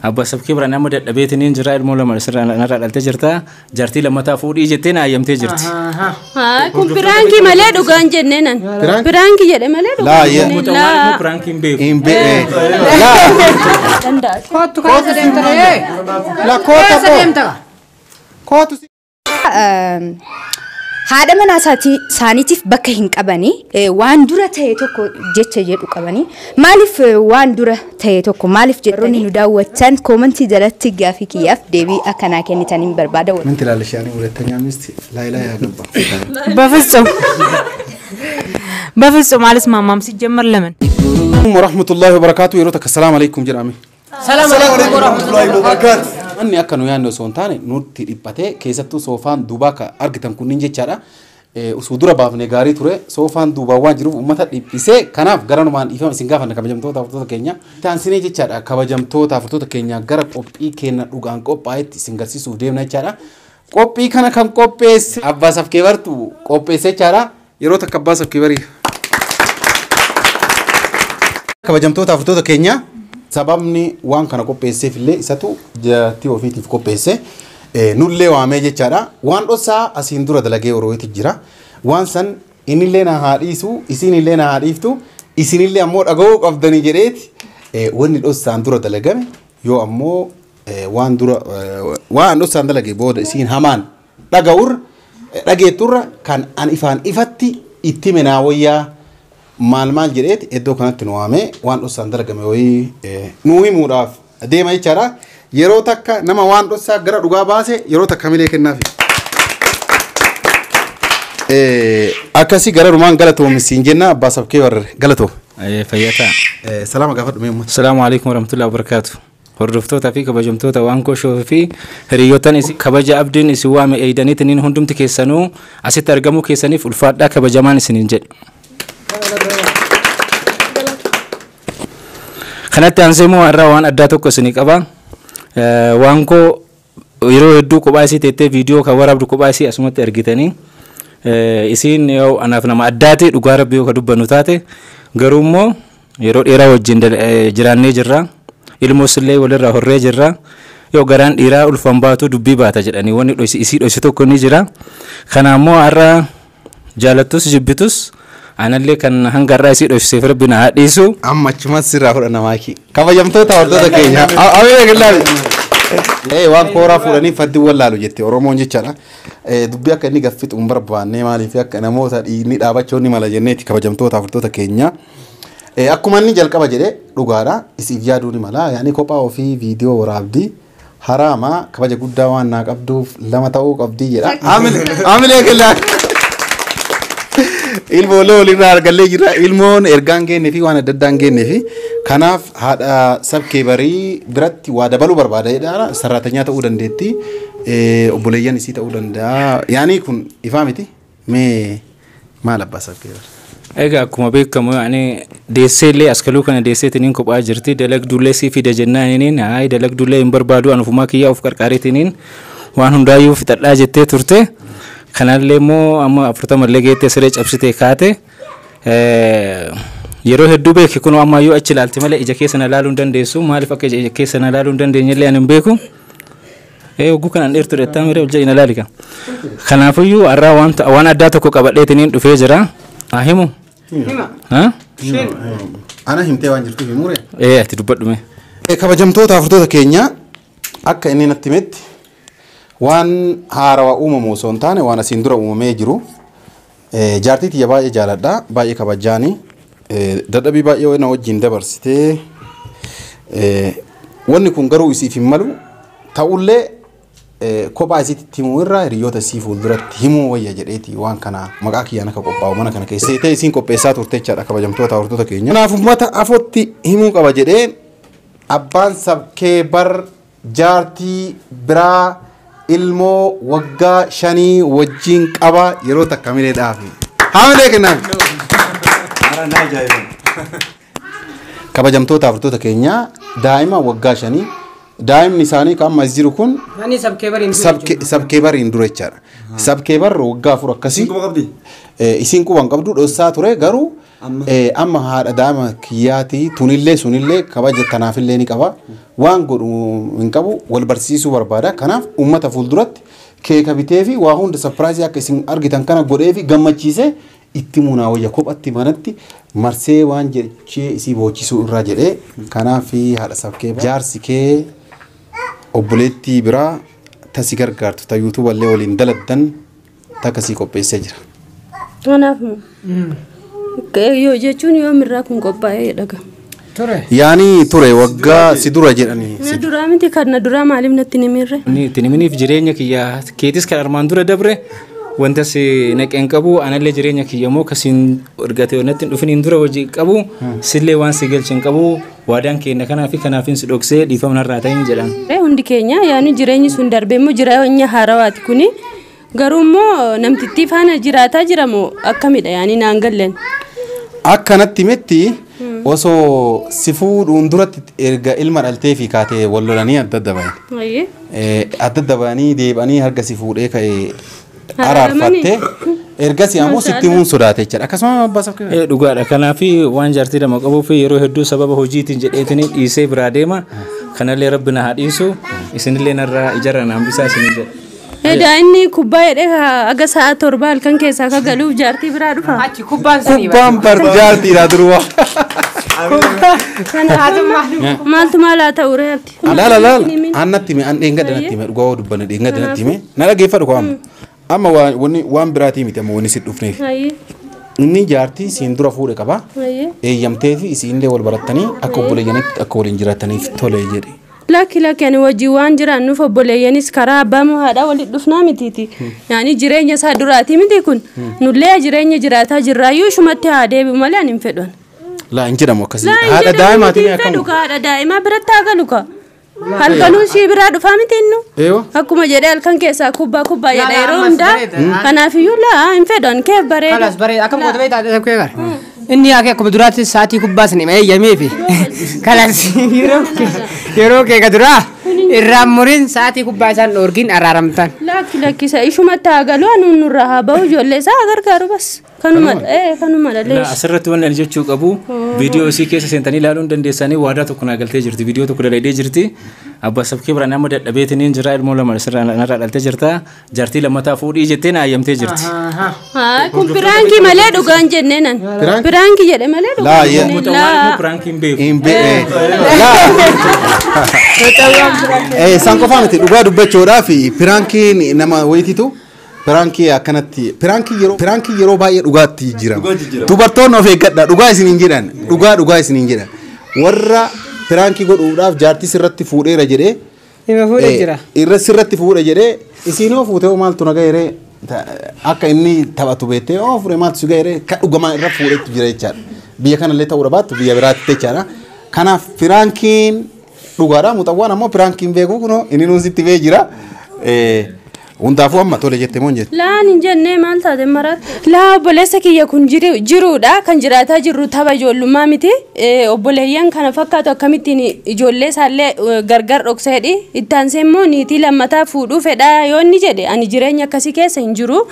أبا سبكي برا نعمل البيت نين جرا المولا مرسل نرى التجرتا جرتي لما تفور إجتنا أيام تجرت كم برانكي ملأ دوغان جننا برانكي جد ملأ دوغان لا برانكي إمبي لا كوت لا كوت هذا من سانيتيف بكهين كباني واندورة تيتوكو جت جت وكباني مالف واندورة تيتوكو مالف جروني نداو تان كومنتي دلت تجافي كيف دبي أكنا كني تاني بربادة من تلال شيء ولا تاني مستي لا يا جبا بفلسو مالس مام سيجمر لمن ورحمة الله وبركاته يروتك السلام عليكم جرامي السلام عليكم ورحمة الله وبركاته أني أكنو يعني سونتاني نورتي إبتة كيساتو سوفان دوباكا أرجتم كونين جتشارا usudura baafne gaarii ture soofaan duuba waan jiruuf ummata dhiphisee kanaaf garanumaan ifama isin gaafanna kabajamtoota furtoota keenya taansinee jechaadha kabajamtoota furtoota keenya gara qophii keenya dhugaan qophaa'etti isin garsiisuuf deemna jechaadha qophii kana kan qopheesse Abbaa Safkeebartu qopheesse jechaadha yeroo takka Abbaa Safkeebarii kabajamtoota furtoota keenya sababni waan kana qopheesseef illee isatu jaatii ofiitiif qopheesse nulle waamee jechaadha waan dhosaa asiin dura dalagee orooti jira waan san inillee na haadhiisu isinillee na haadhiiftu isinillee ammoo dhaga'uu qabdanii jedheeti wanni dhosaan dura dalagame yoo ammoo waan dhosaan dalage booda isiin hamaan dhageetturra kan an ifaan ifatti itti menaa wayyaa maal jedheeti iddoo kanatti nu waamee waan dhosaan dalagame wayii nuu himuudhaaf deema jechaadha yeroo takka nama waan dhosaa gara dhugaa baase yeroo takka milee kennaafi akkasi gara dhumaan galatoomisin jenna Abbaa Safkeebar galatoo fayyata salaama gaafadhu mee ummata Assalaamu alaykum warahmatullahi wabarakatuh hordoftoota fi kabajamtoota waan koshoo fi hiriyoottan isi kabaja abdiin isi waame eeydaniitiin hundumti keessanuu asitti argamuu keessaniif ulfaadhaa kabajamaan isiniin jedhu kanatti aanseemoo irraa waan addaa tokko isinii qaba waan ko yeroo hedduu kophaa isii teettee viidiyoo kan waraabdu kophaa isii asumatti argitanii isiin yoo anaaf nama addaate dhugaa rabbii yoo ka dubbannu taate garuu immoo yeroo dheeraa wajjin jiraannee jirra ilmoos illee walirraa horree jirra yoo garaan dhiiraa ulfan baatu dubbii baata jedhanii wanni isii dhoysi tokko ni jira kana immoo har'a jaalattus jibbitus anallee kan hangarraa isii dhoyseef rabbi na haadhiisu amma achumas sirraa fudhanna maakii kabajamtoota hordoftoota keenya awwee gillaabi waan kooraa fuudhanii faddi wallaalu jette Oromoon jechaadha dubbii akka inni gaffixu hin barbaanne maaliif akka namoota dhiigni dhaabachuu ni mala jenneeti kabajamtoota hordoftoota keenya akkuma inni jalqaba jedhe dhugaadha isiif yaaduu ni mala yaani kophaa ofii viidiyoo waraabdii haraama kabaja guddaa waan naa qabduuf lama ta'uu qabdii jedha amilee gillaabi ilmoo loolirraa argallee jira ilmoon ergaan geenne fi waan adda addaan geenne fi kanaaf haadha Safkeebarii biratti waa dabaluu barbaadeedha sararatanyaa ta'uu dandeetti obboleeyyan isii ta'uu danda'a yaani kun ifaa miti mee maal Abbaa Safkeebar egaa akkuma beekamu yaani deesseellee askaluu kana deesseetiniin kophaa jirti dalagduullee sii fida jennaaniin hayi dalagduullee hin barbaadu anufumaa kiyyaa of qarqaareetiniin waan hundaayyuu fixadhaa jettee turte kanallee immoo amma 40 mallee geettee siree cabsitee kaate yeroo hedduu beeki kun amma yoo achi ilaalti malee ija keessa na ilaaluu hin dandeessu maaliif akka ija keessa na ilaaluu hin dandeenyellee ani hin beeku oguu kanaan dheertu dheettaa miree olja ina ilaalika kanaafiyyuu har'aa waan addaa tokko qabadheetiniin dhufee jira haa himu ana himtee waan jirtuuf himure ati dubbadhume kabajamtoota hordoftoota keenya akka inni natti himetti waan haarawaa uumamu osoo hin taane waan asiin dura uumamee jiru jaartii tiyya baay'ee jaaladha baay'ee kabajaani dadhabii baay'ee na wajjin dabarsitee wanni kun garuu isiif hin malu ta'ullee kophaa isiitti himuu irraa hiriyoota isii fuulduratti himuu wayya jedheeti waan kana maqaa kiyyaan akka qophaa'u mana kana keessa ta'e isiin qopheessaa turte jechaadha kabajamtoota hordoftoota keenya kanaaf uummata afootti himuu qaba jedhee Abbaan Safkeebar jaartii biraa ilmoo waggaa 5 wajjin qaba yeroo takka milee dhaafi haamilee kennan kabajamtoota hordoftoota keenya daa'ima waggaa 5 daa'imni isaanii kan amma jiru kun Safkeebariin dura jechaadha Safkeebar waggaa 4 akkasii isiin quban qabdu dhossaa ture garuu amma haadha daama kiyyaati tunillee sunillee kabaja tanaafillee ni qaba waan godhu hin qabu wal barsiisuu barbaada kanaaf uummata fuulduratti keeka bitee fi waa hunda surprise akka isin argitan kana godhee fi gammachiisee itti munaa wayya kophatti manatti marsee waan jechee isii boochisuu irraa jedhee kanaaf haadha sabkee jaarsi kee obboleettii biraa tasi gargaartu ta YouTube illee waliin daladdan takasii qopheessee jira. Kanaaf yoo jechuun yoo mirraa kun qophaa'ee dhaga. Yaani ture waggaa si dura jedhanii. Na dura miti kan na dura maaliif natti nimirre? Ni tiniminiif jireenya kiyya keetis kan armaan dura dabre wanta si naqeen qabu anallee jireenya kiyya moo kasiin ergatee natti dhufiniin dura hojii qabu sillee waan si galchin qabu waadaan keenya kanaafi kanaafin si dhoksee dhiifamna irraa ta'in jedhan. Hundi keenya yaani jireenyi sun darbee moo jireenya haarawaati kuni garuu immoo namtittii faana jiraataa jira moo akkamidha yaani naan galleen. Akkanatti metti osoo si fuudhuun duratti erga ilma dhaltee fi kaatee wal lolanii adda adda ba'anii. Adda adda ba'anii deebanii harka si fuudhee ka'ee araarfattee ergasii ammoo sitti himuun sodaate jechuudha. Akkasuma abbaa sabkee. Dhugaadha. Kanaaf waan jaartii lama qabuuf yeroo hedduu sababa hojiitiin jedheetiin dhiisee biraa deema. Kanallee rabbi na haa dhiisu isinillee narraa ijarra naan bisaa isin jedha. Inni kubbaa jedhee aga sa'a 7 halkan keessaa ka galuuf jaartii biraa dhufa. Achi kubbaan sanii kubbaan bar jaartiidha duruwa. Maaltu maal haa ta'u reebti. Laala annatti mee an dheengadda natti mee dhugaa dubbanne dheengadda natti mee na dhageeffadhu koo amma waan biraatii miti amma wanni si dhufneef. Inni jaartii siin dura fuudhe qaba. Eeyyamtee fi isiinillee wal barattanii akka obboleeyyanitti akka waliin jiraataniif tole jedhe. Laki ani wajji waan jiraannuuf obboleeyyanis karaa abbaa moo haadha walitti dhufnaa mitiiti. Yaani jireenya isaa duraati miti kun nullee jireenya jiraataa jirraayyuu shumatti haa deebi'u malee ani hin fedhan. Laa hin jedhamu akkasii. Haadha daa'imaatiin akkam. Haadha daa'imaa biratti haa galu ka. Halkanuu si biraa dhufaa miti innu. Akkuma jedhee halkan keessaa kubbaa jedha yeroo hundaa. Kanaafiyyuu laa hin fedhan kee bareeda. Kalas bareeda akkam goota beektaa ta'e kee gara. Inni akka akkuma duraatti sa'aatii kubbaa sanii mee eeyyamee fi kalas yeroo kee gaduraa irraan muriin sa'aatii kubbaa isaan dhoorgiin araaramtan. Lakkisa ishumatti haa galu anuun nurraa haa bahu ijoollee isaa gargaaru bas. Kanuma dhalee. Asirratti waan ani jechuu qabu viidiyoo isii keessa seentanii ilaaluu dandeessanii waadaa tokko naa galtee jirti viidiyoo tokko dalaydee jirti abbaa sabkee biraan amma dadhabeetiniin jira ilmoo lama narraa dhaltee jirta jaartii lammataa fuudhii jettee na ayyamtee jirti. Kun piraankii malee dhugaan jennee nan. Piraankii jedhe malee dhugaan. Laa piraankii hin beeku. Hin beeku. San qofaa miti dhugaa dubbachuudhaaf piraankiin nama wayititu. Pirankii akkanatti pirankii yeroo baay'ee dhugaatti jira. Dubartoonni of eeggadha dhugaa isin hin jedhan dhugaa isin hin jedhan warra pirankii godhuudhaaf jaartii sirratti fuudheera jedhee irra sirratti fuudhe jedhee isin yoo fuute maaltu naga yeree akka inni taphatu beektee oo fuudhe maaltu si gaheree kan dhugamaa irra fuudhetu jira jechaadha. Biyya kanallee ta'uu baattu biyya biraatti jechaadha. Kanaaf pirankiin dhugaadha muuxawwaan ammoo pirankiin beeku kunoo inni nuun sitti bee jira. Hundaafuu amma tole jettee moo jette? Laan hin jennee maal taate maraat? Laa obboleessa kiyya kun jiruudha kan jiraataa jirru tapha ijoollummaa miti. Obboleeyyan kana fakkaatu akkamittiin ijoollee isaallee gargar dhokseedhi. Ittaansee immoo niitii lammataa fuudhuu fedhaa yoo inni jedhe ani jireenya akkasii keessa hin jiru.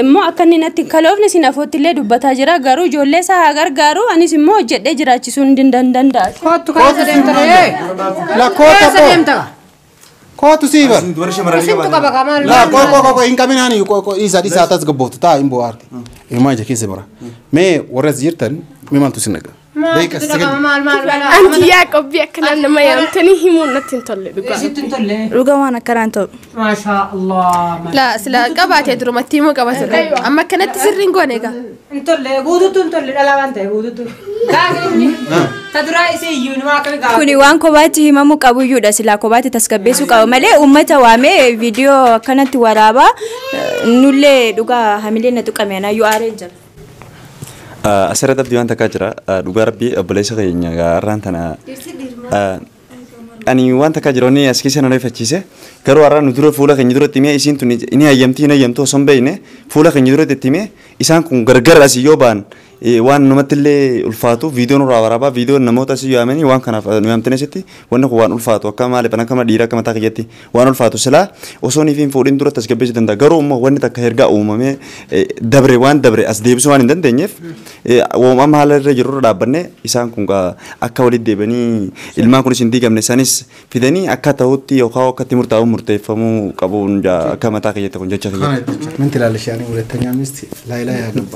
Immoo akka inni natti kaloofne sinafootti illee dubbataa jira garuu ijoollee isaa haa gargaaru anis immoo hojjedhee jiraachisuu hin danda'a. Kootu kaasa deemtare. La koota deemtara. Kootu siibar. Sintu qaba kamaan. La koko hin qabinaani isa tas gabbootu taa hin bohaarti. Ilmaa ija keessa bara. Mee warras jirtan mee maaltu sin dhaqa? Anti yaa qobbii akkanaan nama yaamtanii himuun natti hin tolle dhugaa. Dhugaa waan akkanaan ta'u. Maashaa Allah. La sila qabaatee durumatti himuu qaba sirrii. Amma akkanatti sirriin goone egaa. Hin tolle guutuutu hin tolle dhala waan ta'e guutuutu. Gaagni. Ta duraa isee iyyuu nima akkami gaafate. Kuni waan kophaatti himamuu qabuyyuudha silaa kophaatti tasgabbeessuu qaba malee uummata waamee viidiyoo akkanatti waraabaa nullee dhugaa hamilee na tuqame anaayyuu aareen jira. Asirratti abdii waan takkaa jira dhugaa rabbii obboleessa keenya har'aan tana ani waan takkaa jira onni as keessa na rifachiise garuu har'aan nu dura fuula keenya duratti himee isiin tun inni hayyamtii hin hayyamtu osoo hin beekne fuula keenya duratti itti himee isaan kun gargar asii yoo ba'an waan namatti illee ulfaatu viidiyoon irraa waraabaa viidiyoon namoota si yaamanii waan kanaaf nu yaamtanii asitti wanni kun waan ulfaatu akka maaliif akka dhiira akka mataa kiyyatti waan ulfaatu silaa osoo niif hin fuudhin dura tasgabbeessuu danda'a garuu immoo wanni takka ergaa uumamee dabre waan dabre as deebisuu waan hin dandeenyeef amma haala irra jiru irra dhaabbannee isaan kun akka walitti deebanii ilmaan kunis hin diigamne isanis fidanii akka ta'utti yookaan akka itti murtaa'u murteeffamuu qabuun akka mataa kiyyatti kun jecha kiyyatti. ምን ትላለሽ? ያኔ ሁለተኛ ሚስት ላይ ያገባ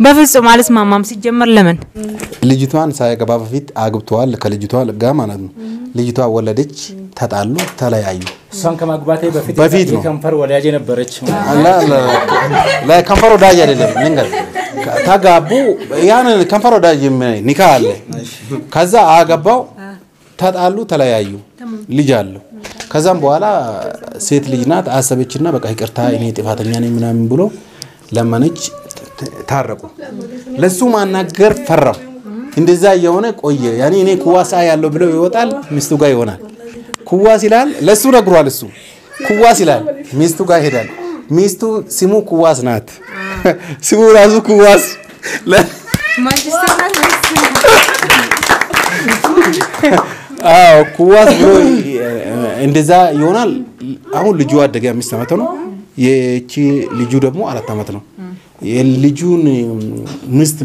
በፍጹም አልስማማም። ሲጀመር ለምን ልጅቷን ሳያገባ በፊት አግብቷል ከልጅቷ ጋር ማለት ነው። ልጅቷ ወለደች፣ ተጣሉ፣ ተለያዩ። እሷን ከማግባቴ በፊት ነው ከንፈር ወዳጅ ነበረች። ላ ከንፈር ወዳጅ አይደለም ነገር ተጋቡ። ያን ከንፈር ወዳጅ ኒካ አለ። ከዛ አገባው፣ ተጣሉ፣ ተለያዩ፣ ልጅ አለው። ከዛም በኋላ ሴት ልጅ ናት አሰበችና በቃ ይቅርታ እኔ ጥፋተኛ ነኝ ምናምን ብሎ ለማነች ታረቁ። ለሱ ማናገር ፈራው። እንደዛ የሆነ ቆየ። ያኔ እኔ ኩዋሳ ያለው ብለው ይወጣል ሚስቱ ጋር ይሆናል። ኩዋስ ይላል ለሱ ነግሯል። እሱ ኩዋስ ይላል ሚስቱ ጋር ይሄዳል። ሚስቱ ስሙ ኩዋስ ናት። ስሙ ራሱ ኩዋስ ማንቸስተር ኩዋስ ብሎ እንደዛ ይሆናል። አሁን ልጁ አደገ 5 አመት ነው። የቺ ልጁ ደግሞ 4 አመት ነው። የልጁን ሚስት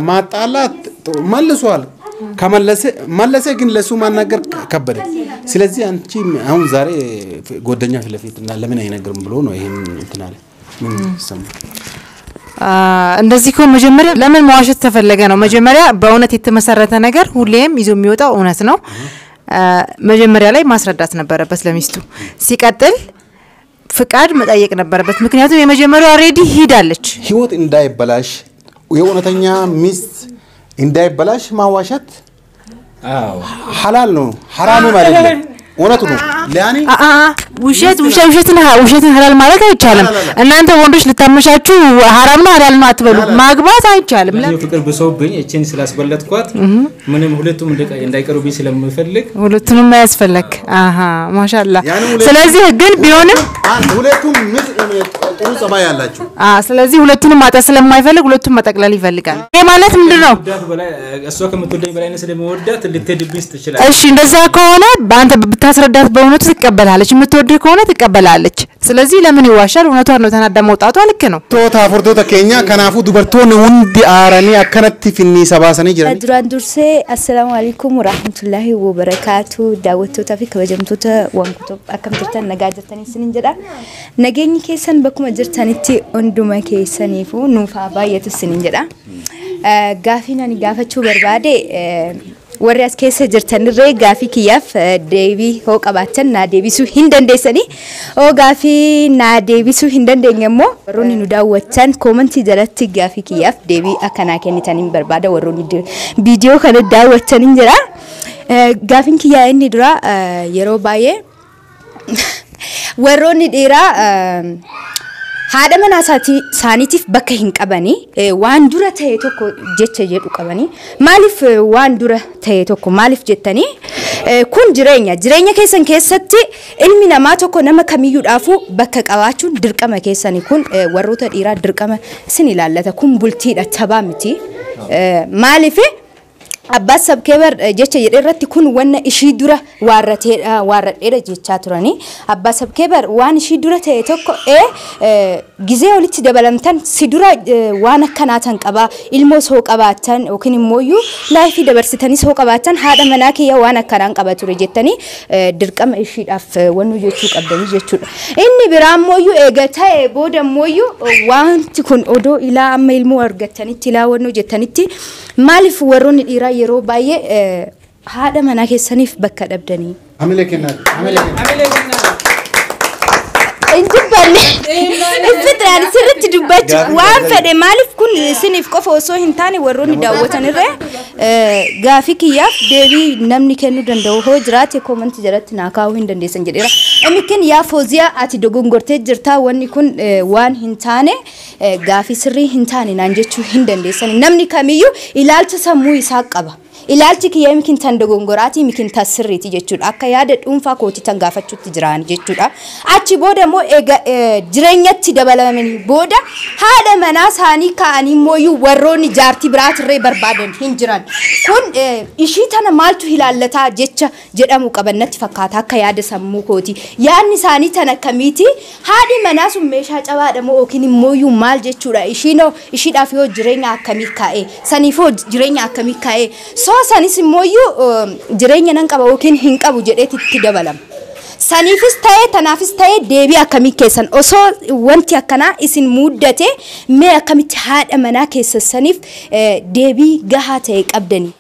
ማጣላት መልሷል። ከመለሰ ግን ለሱ ማናገር ከበደ። ስለዚህ አንቺ አሁን ዛሬ ጎደኛ ፍለፊት እና ለምን አይነገርም ብሎ ነው ይሄን እንትን አለ። ምን ይሰማል? እንደዚህ እኮ መጀመሪያ ለምን መዋሸት ተፈለገ ነው? መጀመሪያ በእውነት የተመሰረተ ነገር ሁሌም ይዞ የሚወጣው እውነት ነው። መጀመሪያ ላይ ማስረዳት ነበረበት ለሚስቱ። ሲቀጥል ፍቃድ መጠየቅ ነበረበት። ምክንያቱም የመጀመሪያው ኦሬዲ ሂዳለች። ህይወት እንዳይበላሽ የእውነተኛ ሚስት እንዳይበላሽ ማዋሸት ሐላል ነው፣ ሐራምም አይደለም። እውነቱ ነው። ለያኔ ውሸትን ሐላል ማለት አይቻልም። እናንተ ወንዶች ልታመሻችሁ ሐራም ነው ሐላል ነው አትበሉ። ማግባት አይቻልም። ለምን ፍቅር በሰውብኝ እቺን ስላስበለጥኳት ምንም ሁለቱም እንዳይቀሩብኝ ስለምፈልግ ሁለቱንም ያስፈልግ። ማሻአላ። ስለዚህ ግን ቢሆንም ሁለቱም ጥሩ ጸባይ ያላችሁ ስለዚህ ሁለቱንም ማጣ ስለማይፈልግ ሁለቱም መጠቅለል ይፈልጋል። ይሄ ማለት ምንድነው? እሷ ከምትወደኝ በላይ ነው ስለምወዳት ልትሄድብኝ ትችላለች። እሺ እንደዛ ከሆነ በአንተ ብታስረዳት በእውነቱ ትቀበላለች። የምትወድህ ከሆነ ትቀበላለች። ስለዚህ ለምን ይዋሻል? እውነቷን ነው። ተናዳ መውጣቷ ልክ ነው። ቶታ ፎርቶታ ኬኛ ከናፉ ዱበርቶን ሁንዲ አራኒ አከነቲ ፊኒ ሰባሰኒ ጅራኒ ዱራን ዱርሴ አሰላሙ አለይኩም ወራህመቱላሂ ወበረካቱ ዳወቶታ ፊ ከበጀምቶታ ወንኩቶ አከምተን ነጋጀተኒ ስንንጀዳ ነገኝ ኬሰን በኩመ ጅርተንቲ ኦንዱማ ኬሰኒፉ ኑፋ ባየት ስንንጀዳ ጋፊናኒ ጋፈቹ በርባዴ ወሪያስ ኬሰ ጅርተንሬ ጋፊ ኪያፍ ዴቢ ሆቀባተን ና ዴቢሱ ሂንደንዴሰኒ ኦ ጋፊ ና ዴቢሱ ሂንደንዴኘሞ ወሮኒ ኑ ዳወተን ኮመንቲ ጀረት ጋፊ ኪያፍ ዴቢ አከና ከኒተኒን በርባዳ ወሮኒ ቪዲዮ ከነ ዳወተን እንጀራ ጋፊን ኪያ እኒ ድራ የሮ ባዬ ወሮኒ ዲራ haadha mana saaniitiif bakka hin qabani waan dura ta'e tokko jecha jedhu qabani maaliif waan dura ta'e tokko maaliif jettani kun jireenya keessan keessatti ilmi namaa tokko nama kamiyyuudhaafu bakka qabaachuun dirqama keessani kun warroota dhiiraa dirqama isin ilaallata kun bultiidha tabaa miti maaliif abbas sabkeber jecha jedherratti kun wanna ishii dura warradheedha jechaa turani abbas sabkeber waan ishii dura ta'e tokko gizee olitti dabalamtan si dura waan akkanaatan qaba ilmoo soo qabaatan yookiin immoo laafi dabarsitanii soo qabaatan haadha manaa kiyya waan akkanaan qaba ture jettanii dirqama ishiidhaaf wannu jechuu qabdanii jechuudha inni biraa immoo eega ta'e booda immoo wanti kun odoo ilaa amma ilmoo argatanitti ilaa wannu jettanitti maaliif warroonni dhiiraa yeroo baay'ee haadha manaa keessaniif bakka dhabdanii amile kenna injibbanne iftaan sirriitti dubbachu waan fedhe maaliif kun isiniif qofa osoo hin taane warroonni daawwatanirra gaafii kiyyaaf deebii namni kennuu danda'u hoo jiraate koomenti jalatti naa kaa'uu hin dandeessan jedheera emikin yaa fooziyaa ati dogongortee jirtaa wanni kun waan hin taane gaafii sirrii hin taane naan jechuu hin dandeessan namni kamiyyuu ilaalcha sammuu isaa qaba ilaalchi kiyya mikin tan dogongoraati mikin tan sirriiti jechuudha akka yaada dhuunfaa kooti tan gaafachuutti jiraan jechuudha achi booda immoo jireenyatti dabalamanii booda haadha manaa isaanii ka'anii immoo warroonni jaartii biraatirree barbaadan hin jiran kun ishii tana maaltu ilaallata jecha jedhamu qabannatti fakkaata akka yaada sammuu kooti yaadni isaanii tana akkamiiti haadhi manaa sun meeshaa cabaadha moo yookiin immoo maal jechuudha ishiidhaaf yoo jireenya akkamii kaa'e saniifoo jireenya akkamii kaa'e sanis immoo jireenya nan qaba yookiin hin qabu jedheetti itti dabalama. Saniifis ta'ee tanaafis ta'ee deebii akkamii keessan osoo wanti akkanaa isin muddate mee akkamitti haadha manaa keessaniif deebii gahaa ta'e qabdanii.